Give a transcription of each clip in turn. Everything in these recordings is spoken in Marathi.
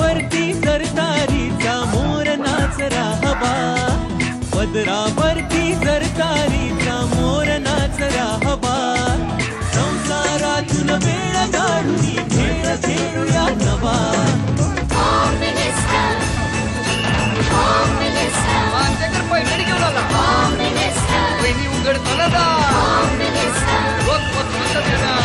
पदरावरती सरतारीचा मोर नाचरा हवा, पदरावरती सरतारीचा मोर नाचरा हवा. संसारातून वेळ काढून खेळ खेळूया नवा. पैठणी घेऊन आला वहिनी उघड कलदा रोज पसंत देणार.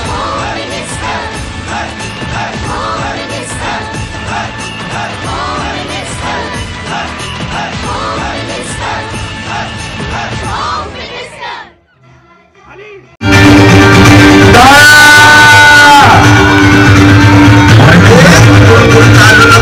चालू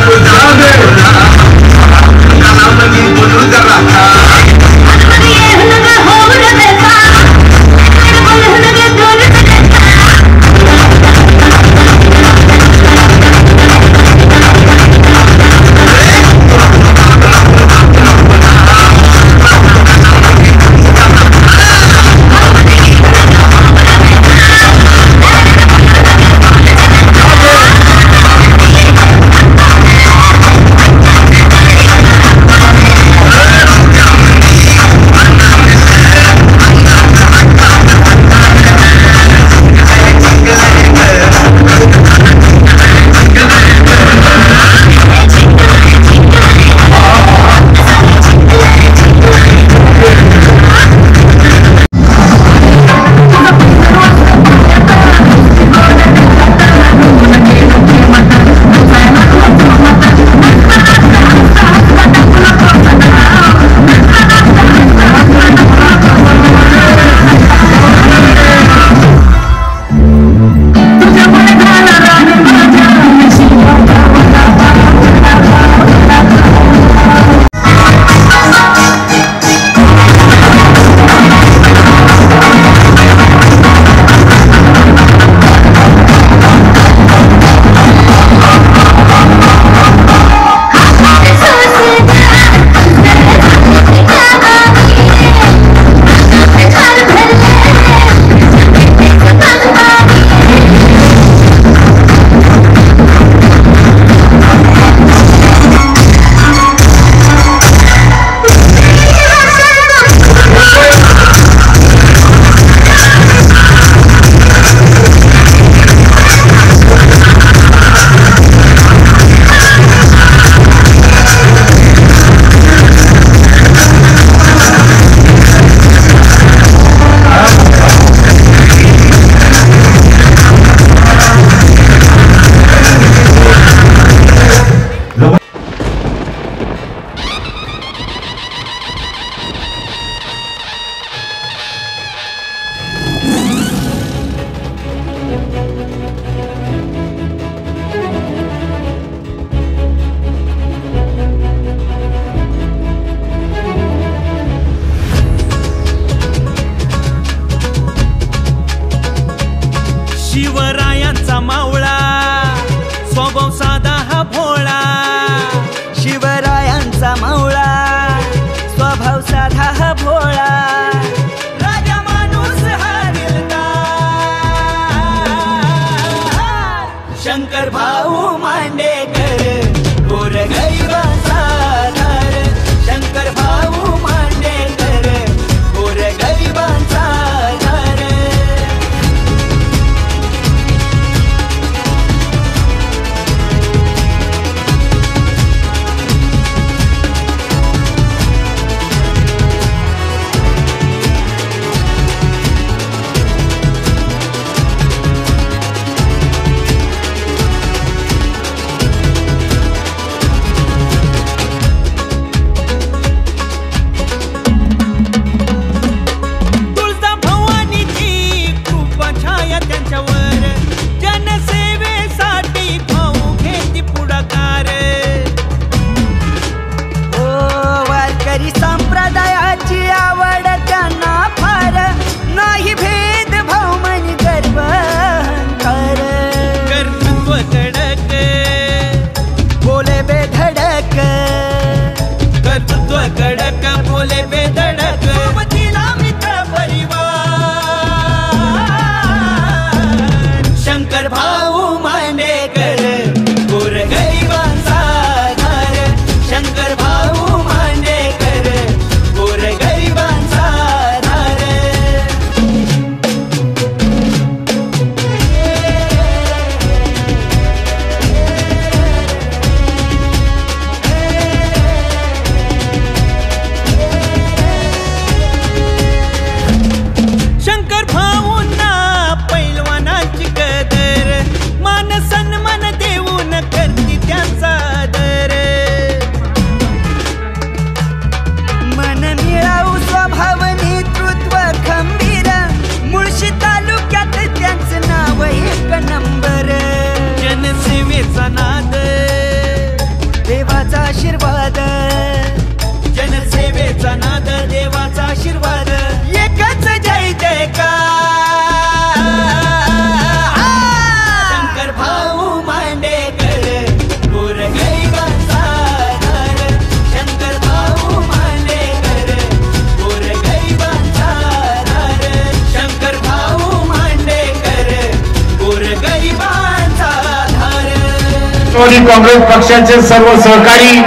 राष्ट्रवादी काँग्रेस पक्षाचे सर्व सहकारी,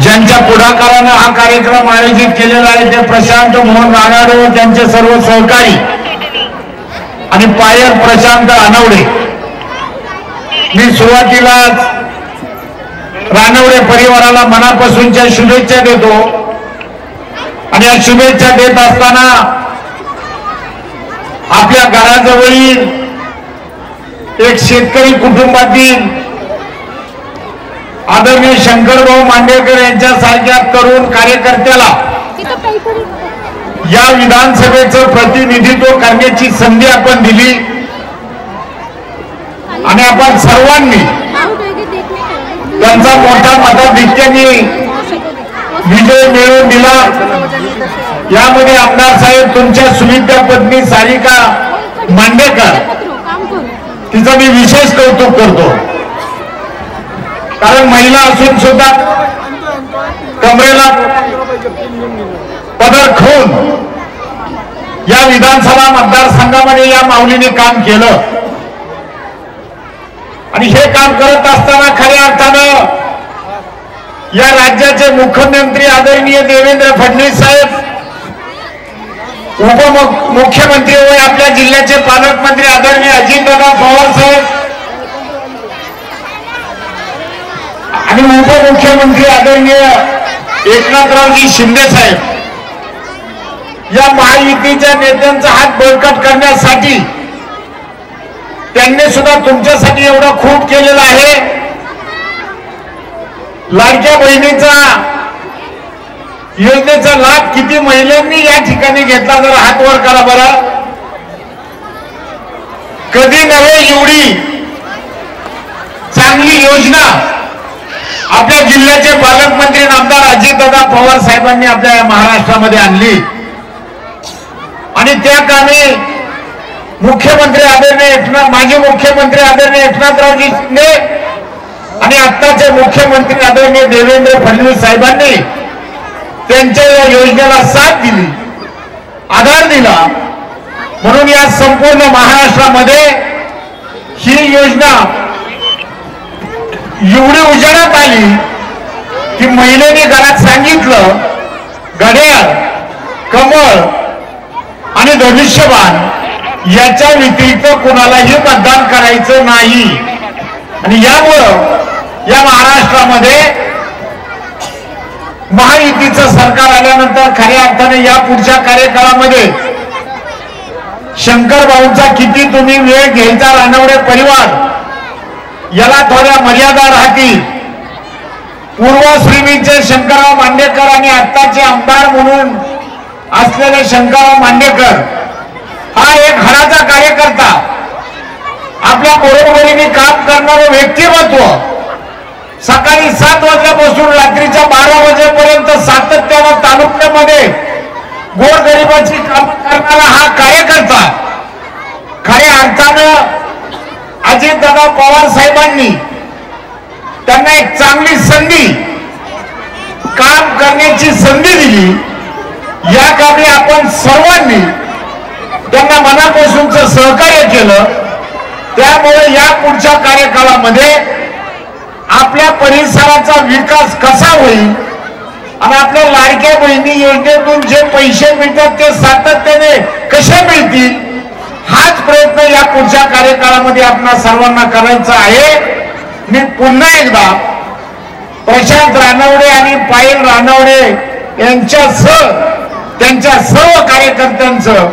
ज्यांच्या पुढाकारानं हा कार्यक्रम आयोजित केलेला आहे ते प्रशांत मोहन रानडे व त्यांचे सर्व सहकारी आणि पायल प्रशांत अनवडे. मी सुरुवातीलाच रानवडे परिवाराला मनापासूनच्या शुभेच्छा देतो आणि या शुभेच्छा देत असताना आपल्या घराजवळील एक शेतकरी कुटुंबातील आदरणीय शंकरभाऊ मांडेकर यांच्यासारख्या तरुण कार्यकर्त्याला या विधानसभेचं प्रतिनिधित्व करण्याची संधी आपण दिली आणि आपण सर्वांनी त्यांचा मोठ्या मताधिक्याने विजय मिळवून दिला. यामध्ये आमदार साहेब तुमच्या सुविद्या पत्नी सारिका मांडेकर तिचं मी विशेष कौतुक करतो, कारण महिला असून सुद्धा कमरेला पदर खाऊन या विधानसभा मतदारसंघामध्ये या माऊलीने काम केलं आणि हे काम करत असताना खऱ्या अर्थानं या राज्याचे मुख्यमंत्री आदरणीय देवेंद्र फडणवीस साहेब, उपमुख्यमंत्री व आपल्या जिल्ह्याचे पालकमंत्री आदरणीय अजितदादा पवार साहेब आणि उपमुख्यमंत्री आदरणीय एकनाथरावजी शिंदे साहेब या महायुतीच्या नेत्यांचा हात बळकट करण्यासाठी त्यांनी सुद्धा तुमच्यासाठी एवढं खूप केलेलं आहे. लाडक्या बहिणीचा योजनेचा लाभ किती महिलांनी या ठिकाणी घेतला जरा हात वर करा बरं. कधी नव्हे एवढी चांगली योजना आपल्या जिल्ह्याचे पालकमंत्री आमदार अजितदादा पवार साहेबांनी आपल्या महाराष्ट्रामध्ये आणली आणि त्या कामी मुख्यमंत्री आदरणीय माजी मुख्यमंत्री आदरणीय एकनाथरावजी शिंदे आणि आत्ताचे मुख्यमंत्री आदरणीय देवेंद्र फडणवीस साहेबांनी त्यांच्या या योजनेला साथ दिली, आधार दिला. म्हणून या संपूर्ण महाराष्ट्रामध्ये ही योजना एवढी उजेडात आली की महिलेने घरात सांगितलं घड्याळ, कमळ आणि धनुष्यबाण याच्या व्यतिरिक्त कोणालाही मतदान करायचं नाही. आणि यामुळं या महाराष्ट्रामध्ये महायुतीचं सरकार आल्यानंतर खऱ्या अर्थाने या पुढच्या कार्यकाळामध्ये शंकरभाऊंचा किती तुम्ही वेळ घ्यायचा रानवडे परिवार याला थोड्या मर्यादा राहतील. पूर्वश्रीमीचे शंकरराव मांडेकर आणि आत्ताचे आमदार म्हणून असलेले शंकरराव मांडेकर हा एक हराचा कार्यकर्ता, आपल्या बरोबरीने काम करणारं व्यक्तिमत्व, सकाळी 7 वाजल्यापासून रात्रीच्या 12 वाजेपर्यंत सातत्यानं तालुक्यामध्ये गोरगरिबाची कामं करणारा हा कार्यकर्ता खऱ्या अर्थानं अजितदादा पवार साहेबांनी त्यांना एक चांगली संधी, काम करण्याची संधी दिली. या कामी आपण सर्वांनी त्यांना मनापासूनचं सहकार्य केलं. त्यामुळे या पुढच्या कार्यकाळामध्ये आपल्या परिसराचा विकास कसा होईल आणि आपल्या लाडक्या बहिणी योजनेतून जे पैसे मिळतात ते सातत्याने कसे मिळतील हाच प्रयत्न या पुढच्या कार्यकाळामध्ये आपल्या सर्वांना करायचा आहे. मी पुन्हा एकदा प्रशांत रानवडे आणि पायल रानवडे यांच्यासह त्यांच्या सर्व कार्यकर्त्यांचं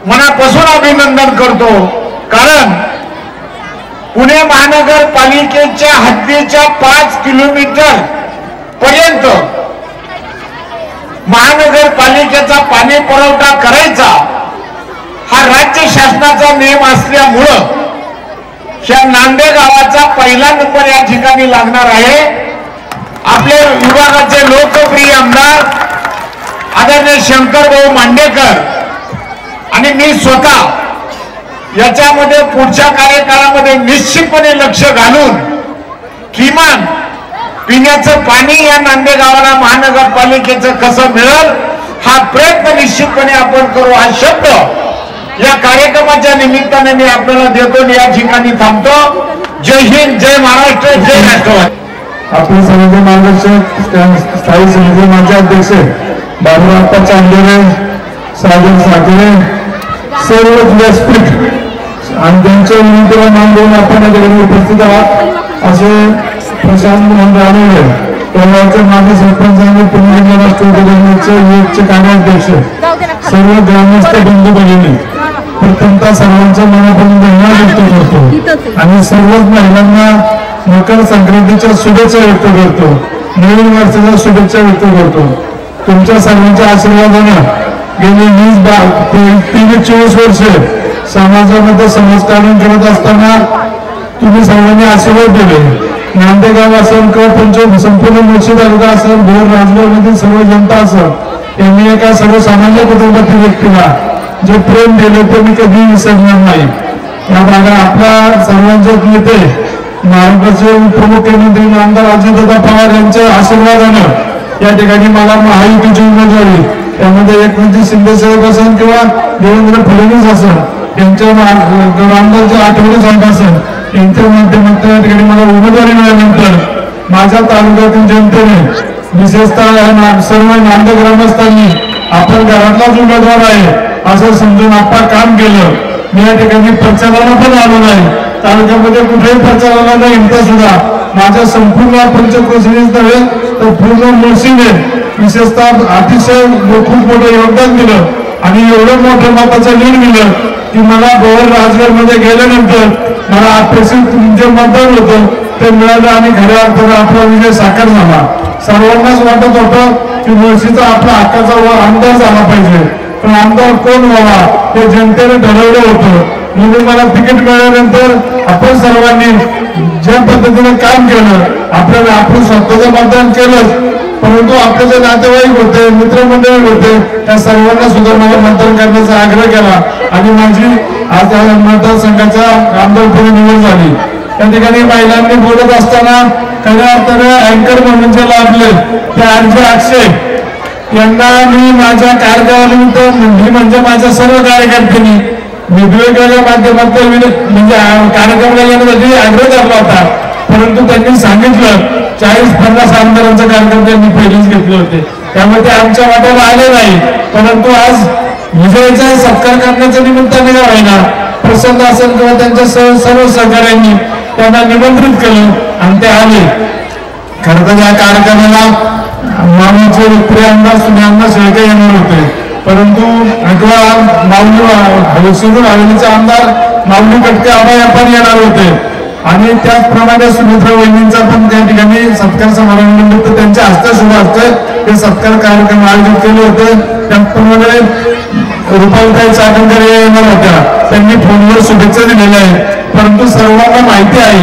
मनापासून अभिनंदन करतो, कारण पुणे महानगरपालिकेच्या हद्दीच्या 5 किलोमीटर पर्यंत महानगरपालिकेचा पाणी पुरवठा करायचा हा राज्य शासनाचा नियम असल्यामुळं या नांदे गावाचा पहिला नंबर या ठिकाणी लागणार आहे. आपल्या विभागाचे लोकप्रिय आमदार आदरणीय शंकरभाऊ मांडेकर आणि मी स्वतः याच्यामध्ये पुढच्या कार्यकाळामध्ये निश्चितपणे लक्ष घालून किमान पिण्याचं पाणी या नांदे गावाला महानगरपालिकेचं कसं मिळेल हा प्रयत्न निश्चितपणे आपण करू. हा शब्द या कार्यक्रमाच्या निमित्ताने मी आपल्याला देतो आणि या ठिकाणी थांबतो. जय हिंद, जय महाराष्ट्र, जय राष्ट्रवादी. आपले समिती मार्गदर्शक स्थायी समिती माझे अध्यक्ष बाबूराव चांदेरे, सागर साखरे, सर्व व्यासपीठ आणि त्यांच्या विनंतीला मान देऊन आपण या ठिकाणी उपस्थित आहात असे प्रशांत मोहन रानडे, त्याचे माजी सरपंच आणि पुणे राष्ट्रवादी कार्याध्यक्ष, सर्व ग्रामस्थ बंधू भगिनी, प्रथमतः सर्वांच्या मनापासून धन्यवाद व्यक्त करतो आणि सर्वच महिलांना मकर संक्रांतीच्या शुभेच्छा व्यक्त करतो, नवीन वर्षाच्या शुभेच्छा व्यक्त करतो. तुमच्या सर्वांच्या आशीर्वादाने गेली 23-24 वर्ष समाजामध्ये समाजकारण करत असताना तुम्ही सर्वांनी आशीर्वाद दिले. नांदेगाव असेल किंवा संपूर्ण मुळशी तालुका असेल, भोर राजगडमधील सर्व जनता असेल, यांनी एका सर्वसामान्य कुटुंबातील व्यक्तीला जे प्रेम दिले ते मी कधी विसरणार नाही. या भागात आपल्या सर्वांचे नेते महाराष्ट्राचे उपमुख्यमंत्री आमदार अजितदादा पवार यांच्या आशीर्वादानं या ठिकाणी मला महायुतीची उमेदवारी, त्यामध्ये एकनाथ शिंदे साहेब असेल किंवा देवेंद्र फडणवीस असेल, त्यांच्या आमदारचे आठवडे साहेब असेल, यांच्या माध्यमातून या ठिकाणी मला उमेदवारी मिळाल्यानंतर माझ्या तालुक्यातील जनतेने, विशेषतः सर्व नांदेड ग्रामस्थांनी आपण घरातलाच उमेदवार आहे असं समजून आपण काम केलं. मी या ठिकाणी प्रचाराला पण आलो नाही, तालुक्यामध्ये कुठेही प्रचाराला नाही हिंडता सुद्धा माझ्या संपूर्ण पंचक्रोशीनेच नव्हे तर पूर्ण मुळशीने विशेषतः अतिशय खूप मोठं योगदान दिलं आणि एवढं मोठं मताचं लीड दिलं की मला भोर राजगडमध्ये गेल्यानंतर मला अपेक्षित जे मतदान होतं ते मिळालं आणि खऱ्या अर्थानं आपला विजय साकार झाला. सर्वांनाच वाटत होतं की मुळशीचा आपला हक्काचा आमदार झाला पाहिजे, पण आमदार कोण व्हावा हे जनतेने ठरवलं होतं. म्हणून मला तिकीट मिळाल्यानंतर आपण सर्वांनी ज्या पद्धतीने काम केलं, आपल्याला आपण स्वतःचं मतदान केलं, परंतु आपले जे नातेवाईक होते, मित्रमंडळी होते, त्या सर्वांना सुद्धा मला मतदान करण्याचा आग्रह केला आणि माझी आज मतदारसंघाच्या आमदारपदी निवड झाली. त्या ठिकाणी महिलांनी बोलत असताना खऱ्या अर्थाने अँकर म्हणून जे लाभले ते आरजे अक्षय यांना मी माझ्या कार्यकाळानिमित्त म्हणजे माझ्या सर्व कार्यकर्त्यांनी वेगवेगळ्या माध्यमातून म्हणजे कार्यक्रमाला येण्यासाठी आग्रह धरला होता, परंतु त्यांनी सांगितलं 40-50 आमदारांचा कार्यक्रम त्यांनी पहिलेच घेतले होते, त्यामुळे ते आमच्या वाट्याला आले नाही. परंतु आज विजयाचा सत्कार करण्याच्या निमित्ताने का होईना प्रसन्न असेल किंवा त्यांच्या सर्व सहकार्यांनी त्यांना निमंत्रित केलं आणि ते आले. खरं तर या कार्यक्रमाला माऊलीचे प्रिय आमदार सुनील शेळके येणार होते, परंतु माऊली हवेलीचे आमदार माऊली कटके आबा पण येणार होते आणि त्याचप्रमाणे सुमित्रा वहिनींचा पण त्या ठिकाणी सत्कार समारंभानिमित्त त्यांच्या हस्ते शुभ हस्ते ते सत्कार कार्यक्रम आयोजित केले होते. त्याचप्रमाणे रुपालीताई चाकणकर येणार होत्या, त्यांनी फोनवर शुभेच्छा दिलेल्या आहेत. परंतु सर्वांना माहिती आहे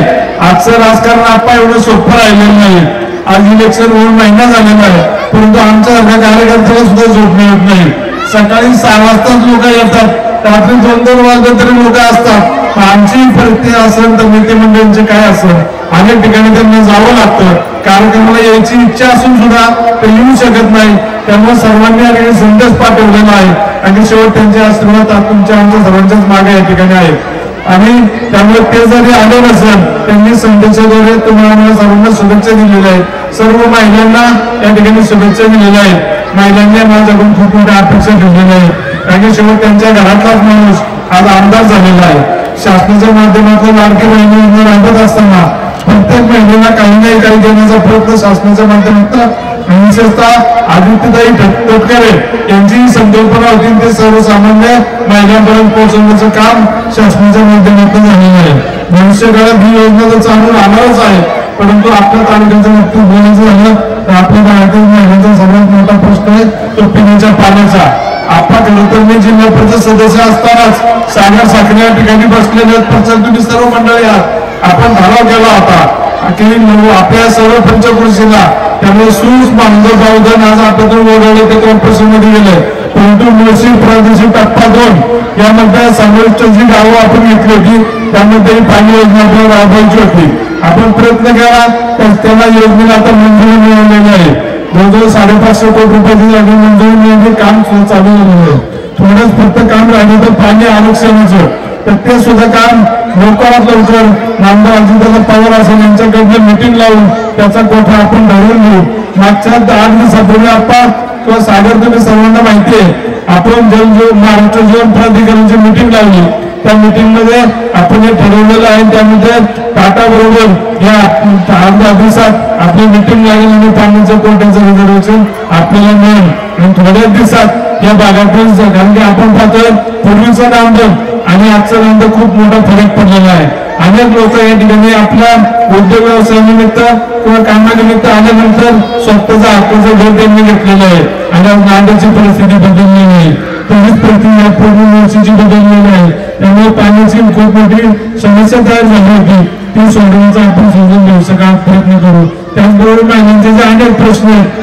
आजचं राजकारण आपण एवढं सोपं राहिलेलं नाही. आज इलेक्शन होऊन महिना झालेला आहे, परंतु आमच्या कार्यकर्त्याला सुद्धा झोप मिळत नाही. सकाळी 6 वाजताच लोक येतात, रात्री 2-2 वाजता तरी लोक असतात. आमची प्रत्येक असेल तर नेते मंडळींचे काय असेल अनेक ठिकाणी त्यांना जावं लागतं, कार्यक्रमाला यायची इच्छा असून सुद्धा ते येऊ शकत नाही. त्यामुळे सर्वांनी या ठिकाणी संदेश पाठवलेला आहे आणि शेवट त्यांचे आशीर्वाद तुमच्या आमच्या सर्वांच्याच मागे या ठिकाणी आहेत आणि त्यामुळे ते जरी आले नसेल त्यांनी संदेशाद्वारे तुम्हाला सर्वांना शुभेच्छा दिलेल्या आहेत. सर्व महिलांना या ठिकाणी शुभेच्छा दिलेल्या आहेत. महिलांनी माझ्याकडून खूप मोठ्या अपेक्षा ठेवलेल्या आहेत आणि शेवट त्यांच्या घरातलाच माणूस आज आमदार झालेला आहे. शासनाच्या माध्यमातून लाडकी बहिणी योजना राबत असताना प्रत्येक महिलेला काही नाही काही देण्याचा प्रयत्न शासनाच्या माध्यमातून विशेषतः आदित्यताई तटकरे यांची संकल्पना होती ते सर्वसामान्य महिलांपर्यंत पोहोचवण्याचं काम शासनाच्या माध्यमातून झालेलं आहे. भविष्यकाळात ही योजना तर चालू राहणारच आहे, परंतु आपल्या तालुक्याचं नक्की बोलायचं झालं तर आपल्या भागातील महिलांचा सर्वात मोठा प्रश्न आहे तो पिण्याच्या पाण्याचा. आपण खरं तर मी जिल्हा परिषद सदस्य असतानाच सागर साखरे या ठिकाणी बसलेले आहेत. तुम्ही सर्व मंडळी आहात, आपण ठराव केला होता की आपल्या सर्व पंचक्रोशीला त्यामुळे सूस बांधव बावधन आज आपल्यातून वगळले ते कॉर्पोरेशनमध्ये गेले, परंतु मुळशी प्रादेशिक टप्पा 2 यामध्ये समाविष्ट जी गावं आपण घेतली होती त्यामध्ये पाणी योजना आपल्याला राबवायची होती. आपण प्रयत्न केला तर त्याला योजनेला आता मंजुरी मिळालेली आहे. जवळजवळ 550 कोटी रुपयाची जागी मंजुरी मिळून काम चालू झालेलं आहे. थोडंच फक्त काम राहिलं तर पाणी आरक्षणाचं, तर ते सुद्धा काम लवकरात लवकर नामदार अजितदादा पवार असेल यांच्याकडनं मिटिंग लावून त्याचा कोठा आपण धरून घेऊ. मागच्या 8 दिवसापूर्वी आपण किंवा सागर तुम्ही सर्वांना माहिती आहे, आपण महाराष्ट्र जीवन प्राधिकरणाची मिटिंग लावली. त्या मिटिंग मध्ये आपण हे ठरवलेलं आहे, त्यामध्ये टाटा बरोबर या 8 दिवसात आपली मिटिंग लागेल आणि पाण्याचं कोट्याचं रिझर्वेशन आपल्याला मिळेल. आणि थोड्याच दिवसात या भागातून, कारण की आपण पाहतोय पूर्वीचं नांदण आणि आजचं नांदण खूप मोठा फरक पडलेला आहे. अनेक लोक या ठिकाणी आपल्या उद्योग व्यवसायानिमित्त किंवा कामानिमित्त आल्यानंतर स्वतःचा हक्काचं घर त्यांनी घेतलेलं आहे आणि आज नांदेडची परिस्थिती बदललेली आहे. तरीच प्रक्रिया पूर्ण वर्षीची बदललेली आहे. त्यामुळे पाण्याची खूप मोठी समस्या तयार झाली होती, ती सोडवण्याचा आपण समजून घेऊ सगळा प्रयत्न करू. त्याचबरोबर महिलांचे जे अनेक प्रश्न आहेत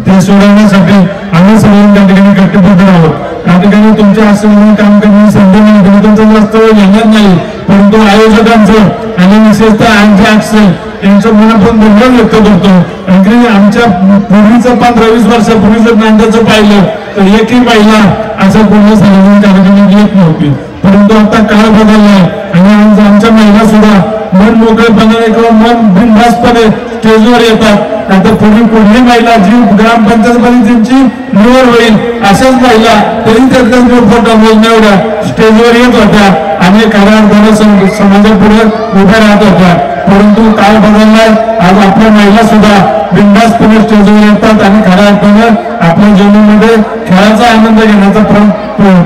ते सोडवण्यासाठी आम्ही सर्वांनी त्या ठिकाणी कटिबद्ध आहोत. त्या ठिकाणी तुमच्या असं काम करण्याची संधी मिळते, तुमचा जास्त वेळ घेणार नाही, परंतु आयोजकांचं आणि विशेषतः आमचे अक्षय यांचं मनापासून धन्यवाद व्यक्त करतो. आणि आमच्या पूर्वीचं 15-20 वर्षापूर्वी जर नांदेडचं पाहिलं तर एकही महिला असं कोणत्या सार्वजनिक कार्यक्रमात येत नव्हती, परंतु आता काळ बदललाय आणि आमच्या महिला सुद्धा मन मोकळेपणाने किंवा मन बिनधास्तपणे स्टेजवर येतात. आता पुढली महिला जी ग्रामपंचायत मध्ये त्यांची निवड होईल अशाच महिला तरी त्यातल्याच मोठमोठ्या मोजण्याएवढ्या स्टेजवर येत होत्या आणि खऱ्या अर्थानं समाजापुढे उभ्या राहत होत्या. परंतु काळ बदललाय, आज आपल्या महिला सुद्धा बिनधास्तपणे स्टेजवर येतात आणि खऱ्या अर्थानं आपल्या जीवनामध्ये खेळाचा आनंद घेण्याचा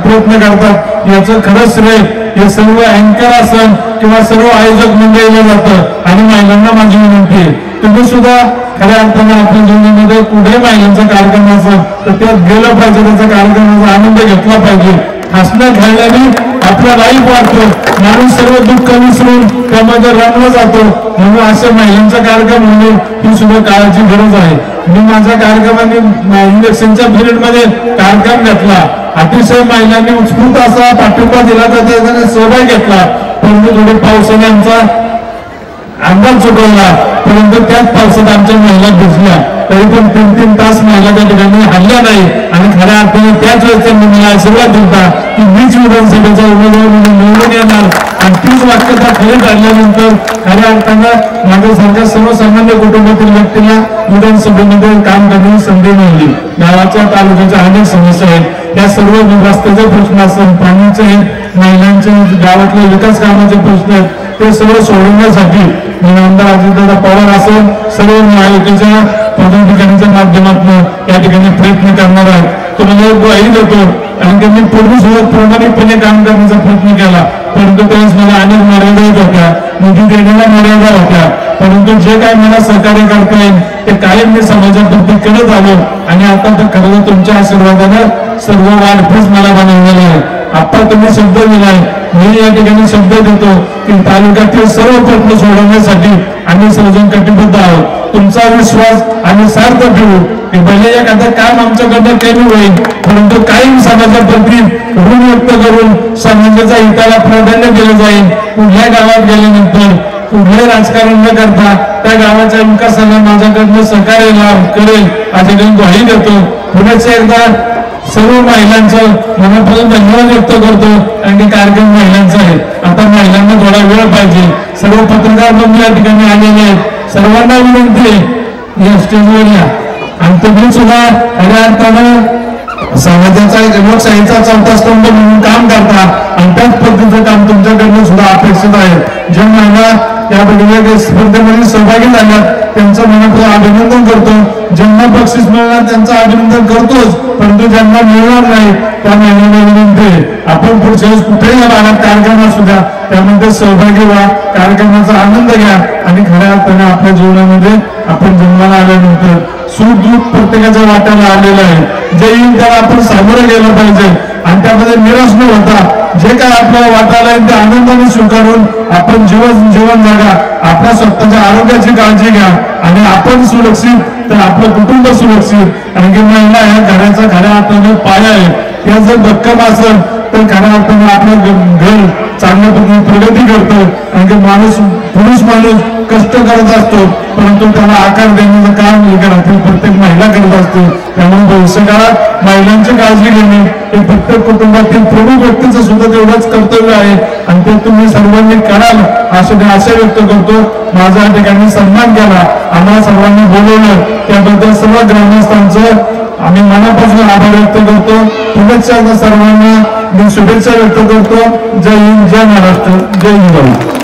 प्रयत्न करतात. याचं खरं श्रेय हे सर्व अँकर असेल किंवा सर्व आयोजक मंडळीला जातं. आणि महिलांना माझी विनंती आहे, तुम्ही सुद्धा खऱ्या अर्थानं आपल्या जीवनामध्ये कुठे महिलांचा कार्यक्रम असेल तर त्यात गेलं पाहिजे, त्याचा कार्यक्रमाचा आनंद घेतला पाहिजे. हसणं खेळल्याने आपला लाईफ वाढतो, माणूस सर्व दुःख विसरून त्यामध्ये रमला जातो. म्हणून असे महिलांचा कार्यक्रम होणे ही सुद्धा काळाची गरज आहे. मी माझ्या कार्यक्रमाने इलेक्शनच्या पिरियडमध्ये कार्यक्रम घेतला, अतिशय महिलांनी उत्स्फूर्त असा पाठिंबा दिला, तर त्याने सहभाग घेतला. परंतु थोडे पावसाने आमचा अंदाज चुकवला, परंतु त्याच पावसात आमच्या महिला भिजल्या, तरी पण 3-3 तास महिला त्या ठिकाणी हल्ल्या नाही. आणि खऱ्या अर्थाने त्याच वेळेस त्यांनी मला आशीर्वाद दिला की मीच विधानसभेचा उमेदवार म्हणून निवडून येणार. आणि तीच वाक्यता खरी ठरल्यानंतर खऱ्या अर्थानं माझ्यासारख्या सर्वसामान्य कुटुंबातील व्यक्तीला विधानसभेमध्ये काम करण्याची संधी मिळाली. गावाच्या तालुक्याच्या अनेक समस्या आहेत, त्या सर्व रस्त्याचे प्रश्न असतात, पाण्याचे आहेत, महिलांचे गावातले विकास कामाचे प्रश्न आहेत, ते सर्व सोडवण्यासाठी आमदार अजितदादा पवार असेल सर्व महायुतीच्या पदाधिकाऱ्यांच्या माध्यमातून या ठिकाणी प्रयत्न करणार आहे. तुम्हाला एक ग्वाही देतो, कारण की मी पूर्वी सुद्धा प्रामाणिकपणे काम करण्याचा प्रयत्न केला, परंतु त्यावेळेस मला अनेक मर्यादा येत होत्या, निधी देण्याला मर्यादा होत्या. परंतु जे काय मला सहकार्य करता येईल ते कायम मी समाजाप्रती करत आलो. आणि आता तर खरं तुमच्या आशीर्वादानं सर्व वाढपीस मला बनवलेलं आहे. आता तुम्ही शब्द दिलाय, मी या ठिकाणी शब्द देतो की तालुक्यातील सर्व प्रश्न सोडवण्यासाठी आम्ही सर्वजण कटिबद्ध आहोत. तुमचा विश्वास आम्ही सार्थ ठेवू की भले एखादं काम आमच्याकडनं कमी होईल, परंतु कायम समाजाप्रती ऋण व्यक्त करून समाजाच्या हिताला प्राधान्य दिलं जाईल. कुठल्या गावात गेल्यानंतर कुठले राजकारण न करता त्या गावाच्या विकासाला माझ्याकडनं सहकार्य करेल अशी ग्वाही देतो. पुण्याचे एकदा सर्व महिलांचं मनापासून धन्यवाद व्यक्त करतो. आणि कार्यक्रम महिलांचा आहे, आता महिलांना थोडा वेळ पाहिजे. सर्व पत्रकार बंधू या ठिकाणी आलेले आहेत, सर्वांना विनंती आहे या स्टेजवर या. आणि तुम्ही सुद्धा खऱ्या अर्थानं समाजाचा एक लोकशाहीचा चौथा स्तंभ म्हणून काम करता आणि त्याच पद्धतीचं काम तुमच्याकडनं सुद्धा अपेक्षित आहे. जे महिला या वेगवेगळ्या स्पर्धेमध्ये सहभागी झाल्या त्यांचं मनापासून अभिनंदन करतो. ज्यांना बक्षीस मिळणार त्यांचं अभिनंदन करतोच, परंतु ज्यांना मिळणार नाही त्या महिलांना विनंती आहे आपण पुढच्या वेळेस कुठेही भागात कार्यक्रम असू द्या त्यामध्ये सहभागी व्हा, कार्यक्रमाचा आनंद घ्या. आणि खऱ्या अर्थाने आपल्या जीवनामध्ये आपण जन्माला आल्यानंतर सुख दुःख प्रत्येकाच्या वाट्याला आलेलं आहे. जे येईल त्याला आपण सामोरं गेलं पाहिजे आणि त्यामध्ये निराश न होता जे काय आपल्याला वाटायला आहे ते आनंदाने स्वीकारून आपण जीवन जगा. आपल्या स्वतःच्या आरोग्याची काळजी घ्या आणि आपण सुरक्षित तर आपलं कुटुंब सुरक्षित. कारण की महिला ह्या घराचा खऱ्या अर्थाने पाया आहे. त्या जर भक्कम असेल तर खऱ्या अर्थाने आपलं घर चांगल्या पद्धतीने प्रगती करतं. कारण की पुरुष माणूस कष्ट करत असतो, परंतु त्याला आकार देण्याचं काम या घरातील प्रत्येक महिला करत असते. त्यामुळे भविष्यकाळात महिलांची काळजी घेणे हे प्रत्येक कुटुंबातील प्रमुख व्यक्तीचं सुद्धा तेवढंच कर्तव्य आहे आणि ते तुम्ही सर्वांनी कराल अशी मी आशा व्यक्त करतो. माझा या ठिकाणी सन्मान केला, आम्हाला सर्वांनी बोलवलं त्याबद्दल सर्व ग्रामस्थांचं आम्ही मनापासून आभार व्यक्त करतो. शुभेच्छा सर्वांना मी शुभेच्छा व्यक्त करतो. जय हिंद, जय महाराष्ट्र, जय हिंद.